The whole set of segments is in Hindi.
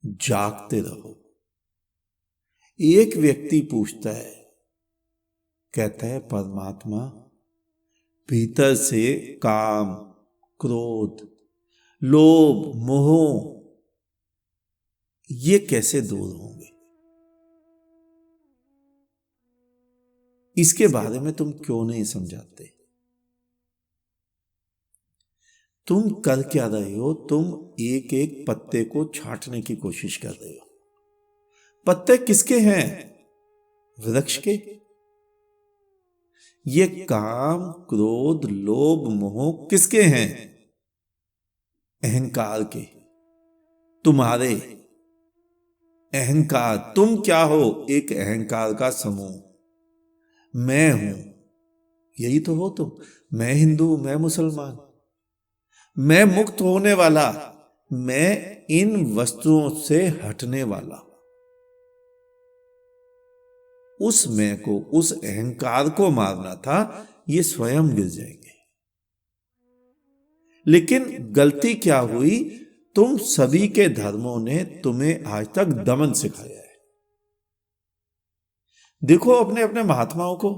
जागते रहो। एक व्यक्ति पूछता है, कहता है परमात्मा, भीतर से काम, क्रोध, लोभ, मोह ये कैसे दूर होंगे? इसके बारे में तुम क्यों नहीं समझाते? तुम कर क्या रहे हो? तुम एक एक पत्ते को छांटने की कोशिश कर रहे हो। पत्ते किसके हैं? वृक्ष के। ये काम, क्रोध, लोभ, मोह किसके हैं? अहंकार के, तुम्हारे। अहंकार, तुम क्या हो? एक अहंकार का समूह। मैं हूं, यही तो हो तुम। मैं हिंदू, मैं मुसलमान, मैं मुक्त होने वाला, मैं इन वस्तुओं से हटने वाला। उस मैं को, उस अहंकार को मारना था, ये स्वयं गिर जाएंगे। लेकिन गलती क्या हुई? तुम सभी के धर्मों ने तुम्हें आज तक दमन सिखाया है। देखो अपने अपने महात्माओं को,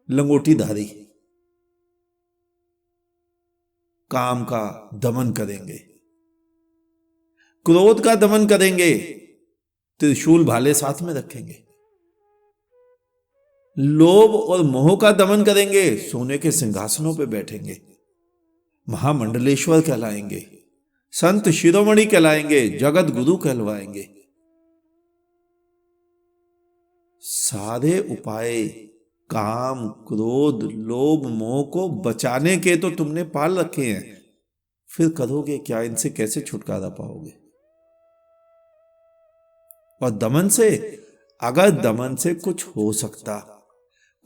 लंगोटीधारी, काम का दमन करेंगे, क्रोध का दमन करेंगे, त्रिशूल भाले साथ में रखेंगे। लोभ और मोह का दमन करेंगे, सोने के सिंहासनों पे बैठेंगे, महामंडलेश्वर कहलाएंगे, संत शिरोमणि कहलाएंगे, जगत गुरु कहलवाएंगे। सारे उपाय काम, क्रोध, लोभ, मोह को बचाने के तो तुमने पाल रखे हैं, फिर करोगे क्या? इनसे कैसे छुटकारा पाओगे? और दमन से, अगर दमन से कुछ हो सकता,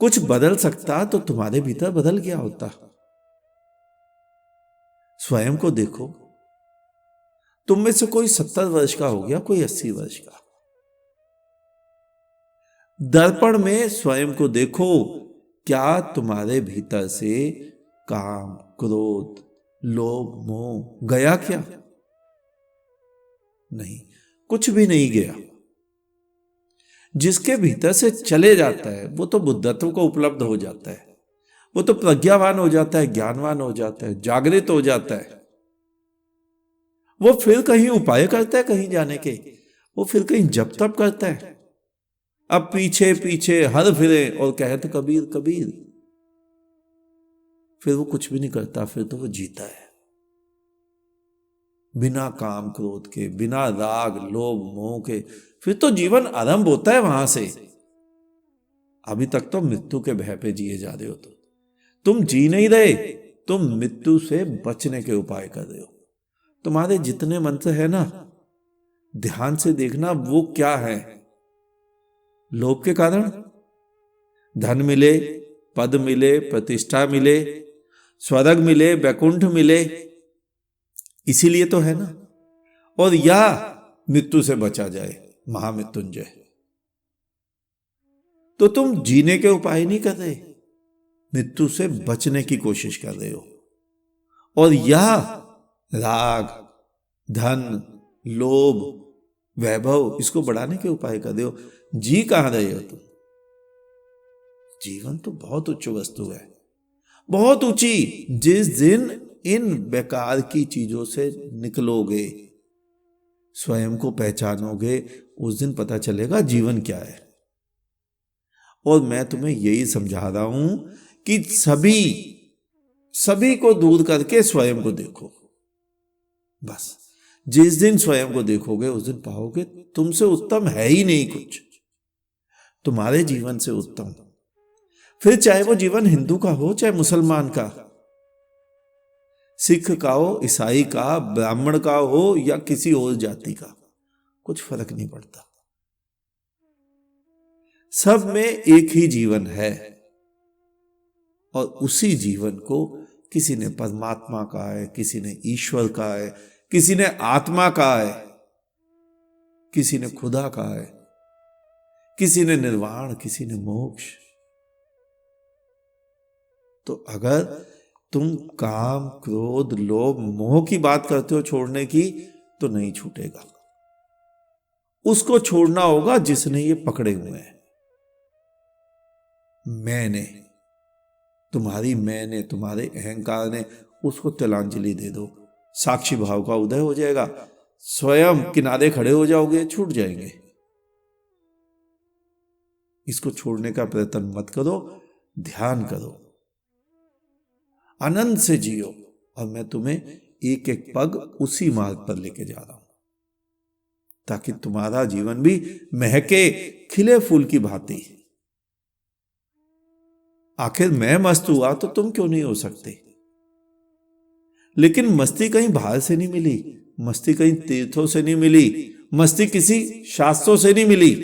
कुछ बदल सकता, तो तुम्हारे भीतर बदल गया होता। स्वयं को देखो। तुम में से कोई 70 वर्ष का हो गया, कोई 80 वर्ष का। दर्पण में स्वयं को देखो, क्या तुम्हारे भीतर से काम, क्रोध, लोभ, मोह गया क्या? नहीं, कुछ भी नहीं गया। जिसके भीतर से चले जाता है वो तो बुद्धत्व को उपलब्ध हो जाता है, वो तो प्रज्ञावान हो जाता है, ज्ञानवान हो जाता है, जागृत हो जाता है। वो फिर कहीं उपाय करता है कहीं जाने के, वो फिर कहीं जप तप करता है। अब पीछे पीछे हर फिरे और कहते कबीर कबीर, फिर वो कुछ भी नहीं करता, फिर तो वो जीता है बिना काम क्रोध के, बिना राग लोभ मोह के। फिर तो जीवन आरंभ होता है वहां से। अभी तक तो मृत्यु के भय पे जिए जा रहे हो, तो तुम जी नहीं रहे, तुम मृत्यु से बचने के उपाय कर रहे हो। तुम्हारे जितने मंत्र है ना, ध्यान से देखना वो क्या है। लोभ के कारण धन मिले, पद मिले, प्रतिष्ठा मिले, स्वर्ग मिले, वैकुंठ मिले, इसीलिए तो है ना। और या मृत्यु से बचा जाए, महामृत्युंजय। तो तुम जीने के उपाय नहीं कर रहे, मृत्यु से बचने की कोशिश कर रहे हो। और या राग, धन, लोभ, वैभव, इसको बढ़ाने के उपाय कर रहे हो। जी कहां रहे हो तुम? जीवन तो बहुत उच्च वस्तु है, बहुत ऊंची। जिस दिन इन बेकार की चीजों से निकलोगे, स्वयं को पहचानोगे, उस दिन पता चलेगा जीवन क्या है। और मैं तुम्हें यही समझा रहा हूं कि सभी को दूर करके स्वयं को देखो। बस जिस दिन स्वयं को देखोगे उस दिन पाओगे तुमसे उत्तम है ही नहीं कुछ, तुम्हारे जीवन से उत्तम। फिर चाहे वो जीवन हिंदू का हो, चाहे मुसलमान का, सिख का हो, ईसाई का, ब्राह्मण का हो, या किसी और जाति का, कुछ फर्क नहीं पड़ता। सब में एक ही जीवन है, और उसी जीवन को किसी ने परमात्मा कहा है, किसी ने ईश्वर कहा है, किसी ने आत्मा कहा है, किसी ने खुदा कहा है, किसी ने निर्वाण, किसी ने मोक्ष। तो अगर तुम काम क्रोध लोभ मोह की बात करते हो छोड़ने की, तो नहीं छूटेगा। उसको छोड़ना होगा जिसने ये पकड़े हुए हैं। मैंने, तुम्हारे अहंकार ने, उसको तिलांजलि दे दो। साक्षी भाव का उदय हो जाएगा, स्वयं किनारे खड़े हो जाओगे, छूट जाएंगे। इसको छोड़ने का प्रयत्न मत करो, ध्यान करो, आनंद से जियो। और मैं तुम्हें एक एक पग उसी मार्ग पर लेके जा रहा हूं, ताकि तुम्हारा जीवन भी महके खिले फूल की भांति। आखिर मैं मस्त हुआ तो तुम क्यों नहीं हो सकते? लेकिन मस्ती कहीं बाहर से नहीं मिली, मस्ती कहीं तीर्थों से नहीं मिली, मस्ती किसी शास्त्रों से नहीं मिली।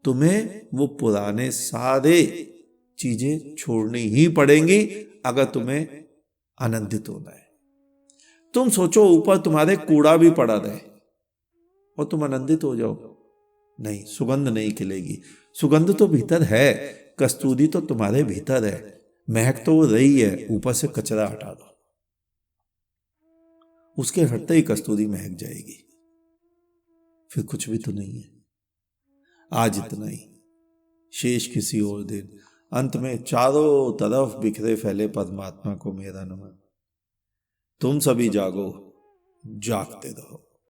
तुम्हें वो पुराने सारे चीजें छोड़नी ही पड़ेंगी अगर तुम्हें आनंदित होना है। तुम सोचो ऊपर तुम्हारे कूड़ा भी पड़ा रहे और तुम आनंदित हो जाओ, नहीं, सुगंध नहीं खिलेगी। सुगंध तो भीतर है, कस्तूरी तो तुम्हारे भीतर है, महक तो वो रही है, ऊपर से कचरा हटा दो, उसके हटते ही कस्तूरी महक जाएगी। फिर कुछ भी तो नहीं है। आज इतना ही, शेष किसी और दिन। अंत में चारों तरफ बिखरे फैले परमात्मा को मेरा नमन। तुम सभी जागो, जागते रहो।